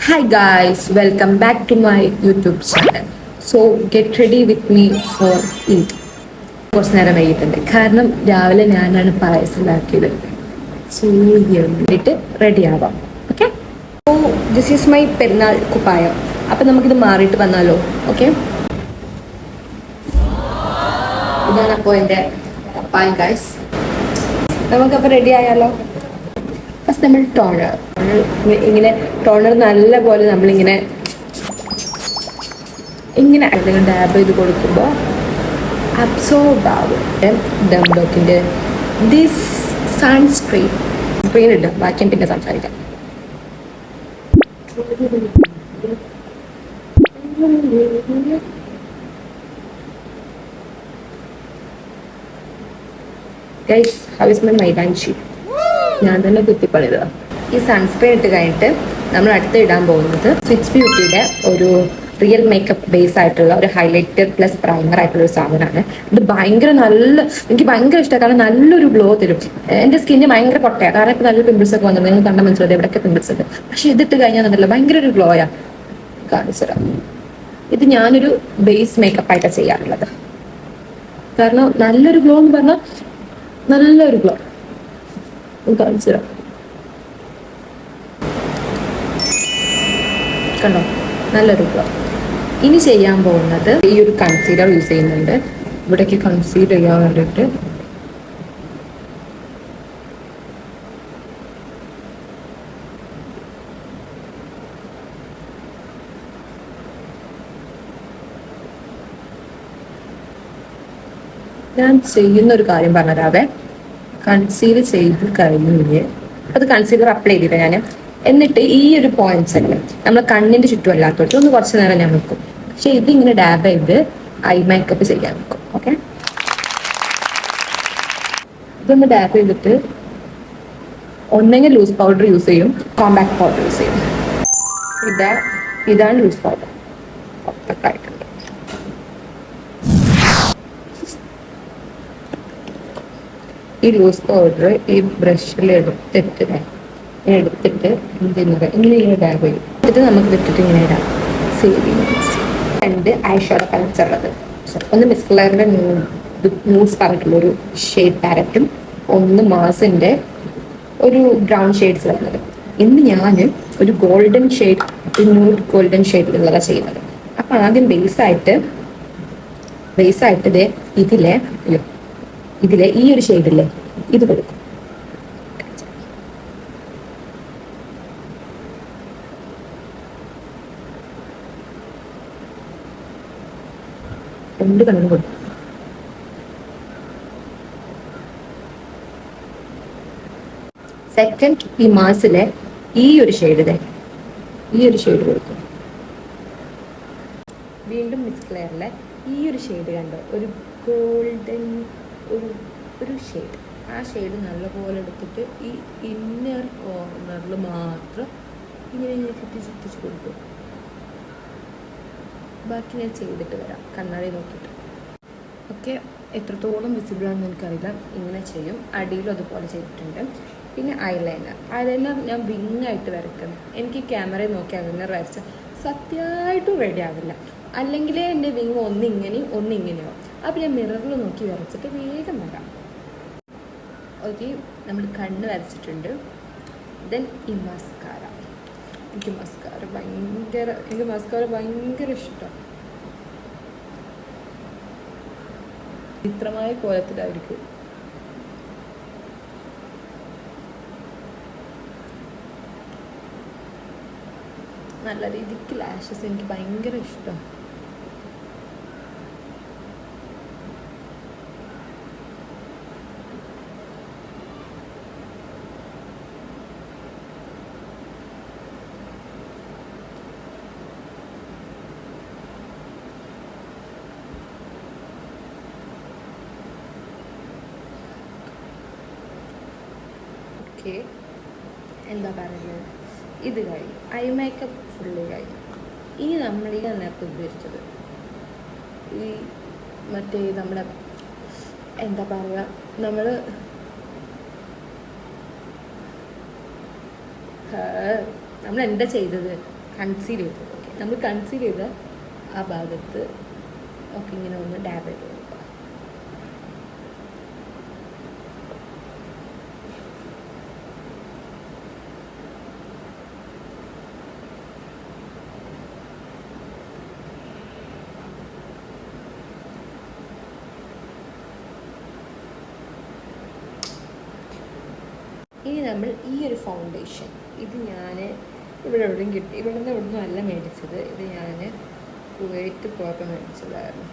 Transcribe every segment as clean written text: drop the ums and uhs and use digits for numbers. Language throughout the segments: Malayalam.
Hi guys, welcome back to my YouTube channel. So get ready with me for Eid. കുറച്ച് നേരം വൈകിട്ടുണ്ട് കാരണം രാവിലെ ഞാനാണ് പായസം ഉണ്ടാക്കിയത്. വേണ്ടിയിട്ട് റെഡി ആവാം. Okay, so this is my പെരുന്നാൾ കുപ്പായം. അപ്പം നമുക്കിത് മാറിയിട്ട് വന്നാലോ? ഓക്കെ, ഇതാണ് അപ്പോൾ എൻ്റെ കുപ്പായം ഗൈസ്. നമുക്കപ്പോൾ റെഡി ആയാലോ? ഫസ്റ്റ് നമ്മൾ ടോണർ ഇങ്ങനെ ടോണർ നല്ല പോലെ നമ്മളിങ്ങനെ ഇങ്ങനെ അല്ലെങ്കിൽ ഡാബ് ചെയ്ത് കൊടുക്കുമ്പോൾ അബ്സോർബ് ആവും. ഡംബോക്കിൻ്റെ ദിസ് സൺസ്ക്രീൻ ഇട്ട് ബാക്കി പിന്നെ സംസാരിക്കാം. ഗൈസ്, ഹൗ ഇസ് മൈ മൈലാഞ്ചി? ഞാൻ തന്നെ കുത്തിപ്പണിതാ. ഈ സൺസ്ക്രീൻ ഇട്ട് കഴിഞ്ഞിട്ട് നമ്മൾ അടുത്ത് ഇടാൻ പോകുന്നത് സ്വിച്ച് ബ്യൂട്ടിയുടെ ഒരു റിയൽ മേക്കപ്പ് ബേസ് ആയിട്ടുള്ള ഒരു ഹൈലൈറ്റർ പ്ലസ് പ്രൈമർ ആയിട്ടുള്ള ഒരു സാധനമാണ്. ഇത് ഭയങ്കര എനിക്ക് ഭയങ്കര ഇഷ്ടമാണ്. കാരണം നല്ലൊരു ഗ്ലോ തരും. എൻ്റെ സ്കിന്നിന് ഭയങ്കര പൊട്ടയാണ്. കാരണം ഇപ്പം നല്ല പിമ്പിൾസ് ഒക്കെ വന്നത് നിങ്ങൾ കണ്ട മനസ്സിലായത് എവിടെയൊക്കെ പിമ്പിൾസ് ഉണ്ട്. പക്ഷെ ഇതിട്ട് കഴിഞ്ഞാൽ നല്ല ഭയങ്കര ഒരു ഗ്ലോയാ. കാണിച്ചുതരാം. ഇത് ഞാനൊരു ബേസ് മേക്കപ്പ് ആയിട്ടാണ് ചെയ്യാറുള്ളത്. കാരണം നല്ലൊരു ഗ്ലോ എന്ന് പറഞ്ഞാൽ നല്ലൊരു ഗ്ലോ കാണിച്ചു തരാം. കണ്ടോ, നല്ലൊരു ഗ്ലോ. ഇനി ചെയ്യാൻ പോകുന്നത് ഈ ഒരു കൺസീലർ യൂസ് ചെയ്യുന്നുണ്ട്. ഇവിടേക്ക് കൺസീൽ ചെയ്യാൻ വേണ്ടിയിട്ട് ഞാൻ ചെയ്യുന്നൊരു കാര്യം പറഞ്ഞുതരാവേ. കൺസീൽ ചെയ്ത് കഴിഞ്ഞ് അത് കൺസീലർ അപ്ലൈ ചെയ്തില്ല ഞാൻ. എന്നിട്ട് ഈ ഒരു പോയിന്റ്സ് അല്ലേ നമ്മൾ കണ്ണിന്റെ ചുറ്റും അല്ലാത്തോട്ട് ഒന്ന് കുറച്ച് നേരം ഞാൻ വെക്കും. പക്ഷെ ഇതിങ്ങനെ ഡാബ് ചെയ്ത് ഐ മേക്കപ്പ് ചെയ്യാൻ വെക്കും. ഓക്കെ, ഇതൊന്ന് ഡാബ് ചെയ്തിട്ട് ഒന്നെങ്കിൽ ലൂസ് പൗഡർ യൂസ് ചെയ്യും, കോമ്പാക്ട് പൗഡർ യൂസ് ചെയ്യും. ഇതാണ് ലൂസ് പൗഡർ. ഒറ്റക്കായിട്ടുണ്ട്. ഈ ലൂസ് പൗഡർ ഈ ബ്രഷിൽ എടുത്തിട്ട് ഇങ്ങനെ ഡാബ് ചെയ്യും. എന്നിട്ട് നമുക്ക് ഇട്ടിട്ട് ഇങ്ങനെ ഇടാം. രണ്ട് ഐ ഷാഡോ പാലറ്റ്സ് ഉള്ളത്. ഒന്ന് മിസ് കളറിന്റെ ന്യൂസ് പറഞ്ഞിട്ടുള്ളൊരു ഷെയ്ഡ് പാലറ്റും ഒന്ന് മാസിന്റെ ഒരു ബ്രൗൺ ഷെയ്ഡ്സ് വരുന്നത്. ഇന്ന് ഞാൻ ഒരു ഗോൾഡൻ ഷെയ്ഡ്, ന്യൂഡ് ഗോൾഡൻ ഷെയ്ഡിലുള്ളതാണ് ചെയ്യുന്നത്. അപ്പം ആദ്യം ബേസായിട്ട് ഇതിലെ ഈ ഒരു ഷെയ്ഡില്ലേ ഇത് കൊടുക്കും. രണ്ട് കണ്ണും കൊടുക്കും. സെക്കൻഡ് ഈ മാസിലെ ഈ ഒരു ഷെയ്ഡ് കൊടുക്കും. വീണ്ടും മിസ് ക്ലെയറിലെ ഈ ഒരു ഷെയ്ഡ് കണ്ടോ, ഒരു ഗോൾഡൻ ഒരു ഷെയ്ഡ്. ആ ഷെയ്ഡ് നല്ലപോലെ എടുത്തിട്ട് ഈ ഇന്നർ കോർണറിൽ മാത്രം ഇങ്ങനെ ചുറ്റിച്ച് കൊടുക്കും. ബാക്കി ഞാൻ ചെയ്തിട്ട് വരാം കണ്ണാടി നോക്കിയിട്ട്. ഓക്കെ, എത്രത്തോളം വിസിബിൾ ആണെന്ന് എനിക്കറിയില്ല. ഇങ്ങനെ ചെയ്യും. അടിയിലും അതുപോലെ ചെയ്തിട്ടുണ്ട്. പിന്നെ ഐലൈനർ ഞാൻ വിങ്ങായിട്ട് വരയ്ക്കണം. എനിക്ക് ക്യാമറയിൽ നോക്കി ഐലൈനർ വരച്ച സത്യമായിട്ടും റെഡി ആവില്ല. അല്ലെങ്കിൽ എൻ്റെ വിങ് ഒന്നിങ്ങനെയോ. അപ്പം ഞാൻ മിററിൽ നോക്കി വരച്ചിട്ട് വേഗം വരാം. ഓക്കെ, നമ്മൾ കണ്ണ് വരച്ചിട്ടുണ്ട്. ദെൻ ഈ മസ്കാര. എനിക്ക് മസ്കാര ഭയങ്കര ഇഷ്ടമാണ്. ചിത്രമായ കോലത്തിലായിരിക്കും. നല്ല രീതിക്ക് ലാഷസ് എനിക്ക് ഭയങ്കര ഇഷ്ടമാണ്. ഓക്കെ, എന്താ പറയുന്നത്, ഇത് കഴിഞ്ഞു. ഐ മേക്കപ്പ് ഫുള്ള് കഴിഞ്ഞു. ഇനി നമ്മൾ ഈ നേരത്തെ ഉപയോഗിച്ചത് ഈ മറ്റേ നമ്മുടെ എന്താ പറയുക, നമ്മൾ നമ്മൾ എന്താ ചെയ്തത്, കൺസീൽ ചെയ്ത് ഓക്കെ നമ്മൾ കൺസീൽ ചെയ്ത ആ ഭാഗത്ത് ഒക്കെ ഇങ്ങനെ ഒന്ന് ഡാബ് ചെയ്ത് കൊടുക്കുക. ഇനി നമ്മൾ ഈ ഒരു ഫൗണ്ടേഷൻ ഇത് ഞാൻ ഇവിടെ എവിടെയും കിട്ടി, ഇവിടുന്ന് ഇവിടുന്ന് അല്ല മേടിച്ചത്, ഇത് ഞാൻ കുവൈറ്റ് പോയപ്പോൾ മേടിച്ചതായിരുന്നു.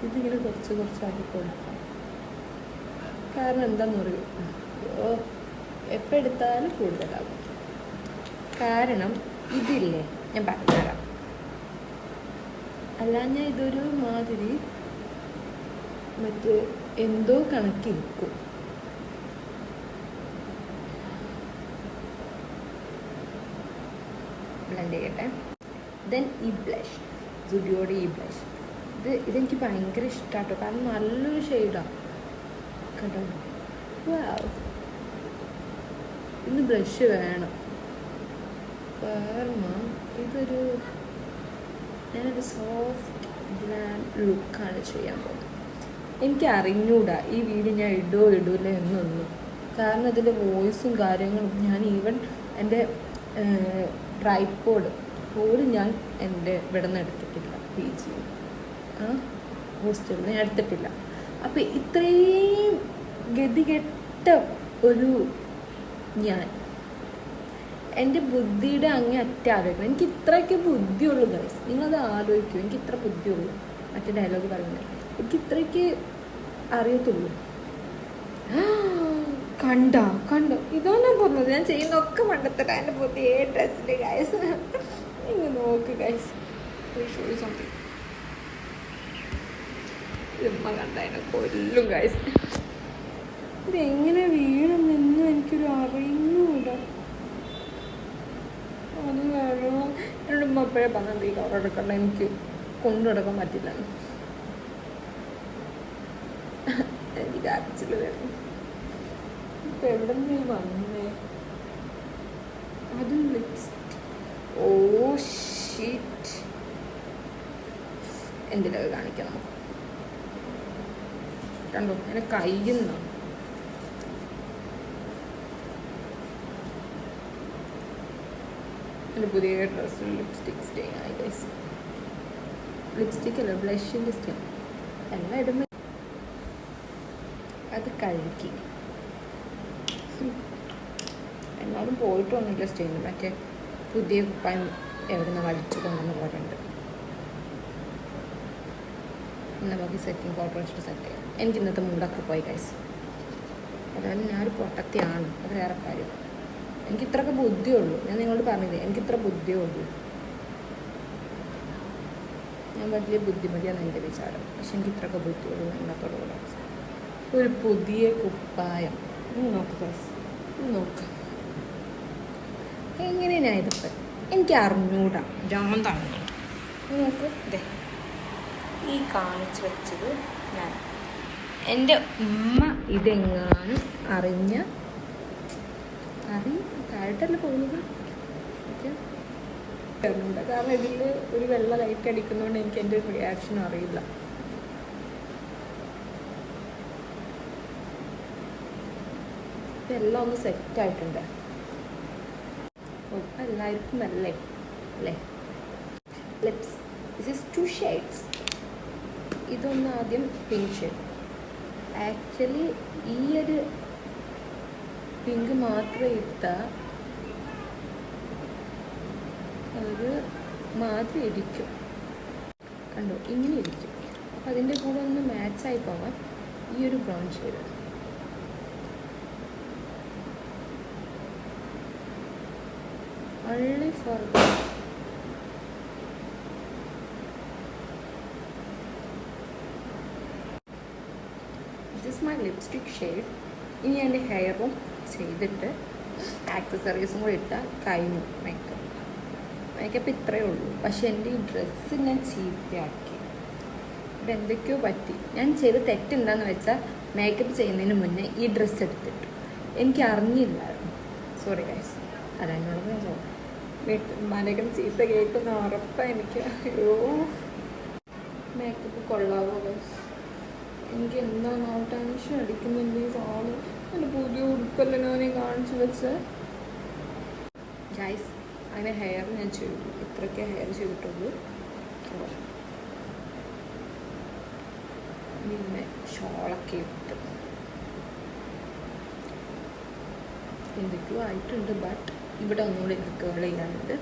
ഇതിങ്ങനെ കുറച്ച് കുറച്ചാക്കി കൊടുക്കാം. കാരണം എന്താണെന്ന് പറയും, എപ്പോൾ എടുത്താലും കൂടുതലാകും. കാരണം ഇതില്ലേ ഞാൻ പറഞ്ഞുതരാം, അല്ലാഞ്ഞ ഇതൊരു മാതിരി മറ്റേ എന്തോ കണക്കിരിക്കും. ബ്ലെൻഡ് ചെയ്യട്ടെ. ദെൻ ഈ ബ്ലഷ്, സുഡിയോയുടെ ഈ ബ്ലഷ്, ഇതെനിക്ക് ഭയങ്കര ഇഷ്ടമാട്ടോ. കാരണം നല്ലൊരു ഷെയ്ഡാണ് കേട്ടോ. വാവ്, ഇന്ന് ബ്ലഷ് വേണം. കാരണം ഇതൊരു ഞാനൊരു സോഫ്റ്റ് ഗ്ലാൻഡ് ലുക്കാണ് ചെയ്യാൻ പോകുന്നത്. എനിക്ക് അറിഞ്ഞൂടാ ഈ വീഡിയോ ഞാൻ ഇടൂല എന്നൊന്നും. കാരണം ഇതിൻ്റെ വോയിസും കാര്യങ്ങളും ഞാൻ ഈവൻ എൻ്റെ ട്രൈപോഡ് പോലും ഞാൻ എൻ്റെ ഇവിടെ നിന്ന് എടുത്തിട്ടില്ല. PG ഹോസ്റ്റലിൽ ഞാൻ എടുത്തിട്ടില്ല. അപ്പം ഇത്രയും ഗതികെട്ട ഒരു ഞാൻ എൻ്റെ ബുദ്ധിയുടെ അങ്ങേ ആലോചിക്കണം. എനിക്ക് ഇത്രയൊക്കെ ബുദ്ധിയുള്ളൂ ഗൈസ്, നിങ്ങളത് ആലോചിക്കൂ. എനിക്ക് ഇത്ര ബുദ്ധിയുള്ളൂ. മറ്റേ ഡയലോഗ് പറയുന്നത് എനിക്ക് ഇത്രയ്ക്ക് അറിയത്തുള്ളൂ. കണ്ടോ ഇതോ ഞാൻ പറഞ്ഞത്, ഞാൻ ചെയ്യുന്നൊക്കെ മണ്ടത്തട്ട. എൻ്റെ പുതിയ ഡ്രസ്സിൻ്റെ ഗൈസ് നിങ്ങൾ നോക്ക് ഗൈസ്, സംതിങ് ഉമ്മ കണ്ടതിനെ കൊല്ലും ഗൈസ്. ഇതെങ്ങനെ വീണെന്നും എനിക്കൊരു അറിയുന്നുമില്ല. അത് കാരണം എന്നോട് ഉമ്മ എപ്പോഴേ പറഞ്ഞത് ഈ കവർ എടുക്കണ്ട, എനിക്ക് കൊണ്ടുനടക്കാൻ പറ്റില്ല. എനിക്ക് അരച്ചിൽ വരുന്നു. ഇപ്പം എവിടെ നിന്ന് വന്നേ? അതും ലിപ്സ്റ്റിക്. ഓ ഷിറ്റ്, എന്തിനത് കാണിക്കണം. കണ്ടോ എന്നെ കയ്യുന്നു. എൻ്റെ പുതിയ ഡ്രസ്സിൽ ലിപ്സ്റ്റിക് സ്റ്റേ ആയി ഗൈസ്. ലിപ്സ്റ്റിക് അല്ല, ബ്ലഷിൻ്റെ സ്റ്റേ. എല്ലാം ഇടുമ്പോൾ അത് കഴുകി. എന്നാലും പോയിട്ട് വന്നില്ല സ്റ്റേന്ന്. മറ്റേ പുതിയ കുപ്പായം എവിടെ നിന്ന് വലിച്ചു കൊണ്ടുവന്ന പോലെ ഉണ്ട്. പിന്നെ ബാക്കി സെറ്റിങ് പൗഡർ വെച്ചിട്ട് സെറ്റ് ചെയ്യാം. എനിക്ക് ഇന്നത്തെ മൂടൊക്കെ പോയി ഗൈസ്. അതായത് ഞാനൊരു പൊട്ടത്തിയാണ്, അത് വേറെ കാര്യം. എനിക്ക് ഇത്രയൊക്കെ ബുദ്ധിയുള്ളൂ. ഞാൻ നിങ്ങളോട് പറഞ്ഞില്ലേ എനിക്കിത്ര ബുദ്ധിയുള്ളൂ. ഞാൻ വലിയ ബുദ്ധിമതിയാണ് എൻ്റെ വിചാരം. പക്ഷെ എനിക്ക് ഇത്രയൊക്കെ ബുദ്ധിയുള്ളൂ. എന്നത്തോടുകൂടെ ഒരു പുതിയ കുപ്പായം നോക്ക് ഗൈസ്, നോക്ക് എങ്ങനെയാ ഇതിപ്പോൾ എനിക്ക് അറിഞ്ഞൂടാ. ജാന്താണ് നോക്ക്. ഇതേ ഈ കാണിച്ച് വെച്ചത് ഞാൻ. എൻ്റെ ഉമ്മ ഇതെങ്ങാനും താഴോട്ടല്ല പോകുന്നത്. കാരണം ഇതിൽ ഒരു വെള്ള ലൈറ്റ് അടിക്കുന്നതുകൊണ്ട് എനിക്ക് എൻ്റെ റിയാക്ഷൻ അറിയില്ല. ഇതെല്ലാം ഒന്ന് സെറ്റായിട്ടുണ്ട്. എല്ലാവർക്കും അല്ലേ ലിപ്സ്. This is 2 shades. ഇതൊന്ന് ആദ്യം പിങ്ക് ഷെയ്ഡ്. ആക്ച്വലി ഈ ഒരു പിങ്ക് മാത്രം ഇട്ടാൽ ഒരു മാതിരി ഇരിക്കും. കണ്ടോ ഇങ്ങനെ ഇരിക്കും. അപ്പം അതിൻ്റെ കൂടെ ഒന്ന് മാച്ചായി പോകാൻ ഈ ഒരു brown shade. only for the this is my lipstick shade. ഇനി എൻ്റെ ഹെയറും ചെയ്തിട്ട് ആക്സസറീസും കൂടി ഇട്ടാൽ കഴിഞ്ഞു മേക്കപ്പ് ഇത്രയേ ഉള്ളൂ. പക്ഷെ എൻ്റെ ഈ ഡ്രസ്സ് ഞാൻ ചീത്തയാക്കി. ഇവിടെ എന്തൊക്കെയോ പറ്റി. ഞാൻ ചെയ്ത തെറ്റെന്താണെന്ന് വെച്ചാൽ മേക്കപ്പ് ചെയ്യുന്നതിന് മുന്നേ ഈ ഡ്രസ്സ് എടുത്തിട്ടു. എനിക്ക് അറിഞ്ഞില്ലായിരുന്നു. സോറി ഗൈസ്, പറയാനുള്ളത് മനകം ചീത്ത കേൾക്കുന്ന ഉറപ്പാണ് എനിക്ക്. അയ്യോ മേക്കപ്പ് കൊള്ളാവോ ഗൈസ്? എനിക്ക് എന്താണോ ടെൻഷൻ അടിക്കുന്നുണ്ട് ഈ സാധനം. എൻ്റെ പുതിയ ഉടുപ്പല്ല ഞാൻ കാണിച്ചു വെച്ച് ഗൈസ്. അങ്ങനെ ഹെയർ ഞാൻ ചെയ്തു, ഇത്രയ്ക്ക് ഹെയർ ചെയ്തിട്ടുള്ളൂ. പിന്നെ ഷോളൊക്കെ ഇട്ട് എന്തൊക്കെയോ ആയിട്ടുണ്ട്. ബട്ട് ഇവിടെ ഒന്നുകൂടി എനിക്ക് കേൾ ചെയ്യാനുണ്ട്.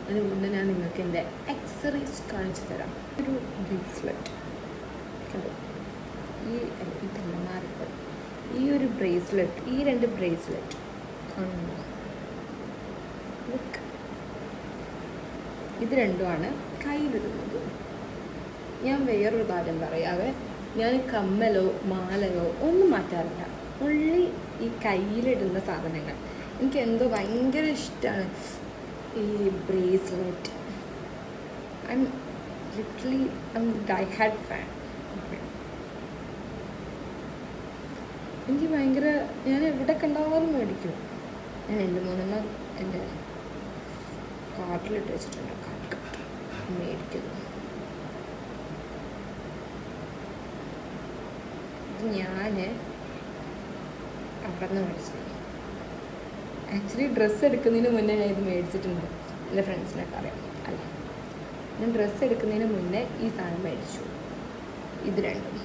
അതിന് മുന്നേ ഞാൻ നിങ്ങൾക്ക് എൻ്റെ ആക്സസറീസ് കാണിച്ചു തരാം. ഒരു ബ്രേസ്ലെറ്റ് കണ്ടോ, ഇതെല്ലാം മാറിപ്പോയി. ഈ ഒരു ബ്രേസ്ലെറ്റ്, ഈ 2 ബ്രേസ്ലെറ്റ് കാണുന്നു. ഇത് രണ്ടുമാണ് കയ്യിലിടുന്നത്. ഞാൻ വേറൊരു കാര്യം പറയാവേ, ഞാൻ കമ്മലോ മാലയോ ഒന്നും മാറ്റാറില്ല. ഉള്ളി ഈ കയ്യിലിടുന്ന സാധനങ്ങൾ എനിക്ക് എന്തോ ഭയങ്കര ഇഷ്ടമാണ്. ഈ bracelet I am die hard fan. എനിക്ക് ഭയങ്കര, ഞാൻ എവിടെ കണ്ടാലും മേടിക്കും. ഞാൻ 2-3 എൻ്റെ കാർട്ടിലിട്ട് വെച്ചിട്ടുണ്ട്. മേടിക്കുന്നു. ഇത് ഞാൻ അവിടെ നിന്ന് മേടിച്ചത്. ആക്ച്വലി ഡ്രസ്സ് എടുക്കുന്നതിന് മുന്നേ ഞാൻ ഇത് മേടിച്ചിട്ടുണ്ട്. എൻ്റെ ഫ്രണ്ട്സിനൊക്കെ അറിയാം. അല്ല, ഞാൻ ഡ്രസ്സ് എടുക്കുന്നതിന് മുന്നേ ഈ സാധനം മേടിച്ചു. ഇത് രണ്ടും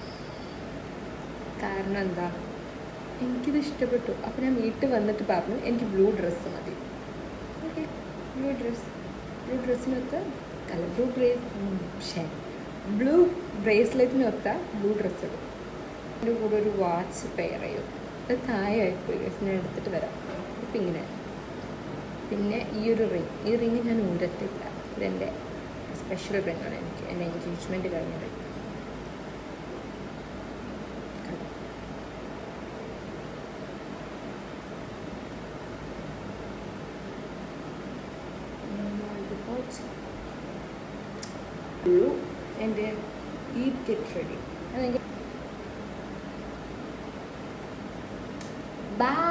കാരണം എന്താ, എനിക്കിത് ഇഷ്ടപ്പെട്ടു. അപ്പോൾ ഞാൻ വീട്ടിൽ വന്നിട്ട് പറഞ്ഞു എനിക്ക് ബ്ലൂ ഡ്രസ്സ് മതി. ഓക്കെ, ബ്ലൂ ഡ്രസ്സിനൊത്ത അല്ല ബ്ലൂ ബ്രേസ്ലെറ്റിനൊത്ത ബ്ലൂ ഡ്രസ്സ് ഇടും. എൻ്റെ കൂടെ ഒരു വാച്ച് പെയർ ചെയ്യും. അത് താഴെയായിപ്പോയി. ഞാൻ എടുത്തിട്ട് വരാം. ഇപ്പം ഇങ്ങനെ. പിന്നെ ഈ റിങ് ഞാൻ ഊരത്തില്ല. ഇതെൻ്റെ സ്പെഷ്യൽ റിങ്ങാണ്. എനിക്ക് എൻ്റെ എൻഗേജ്മെൻറ്റ് കഴിഞ്ഞ റിങ്. എൻ്റെ ഈ ഗെറ്റ് റെഡി. Bye.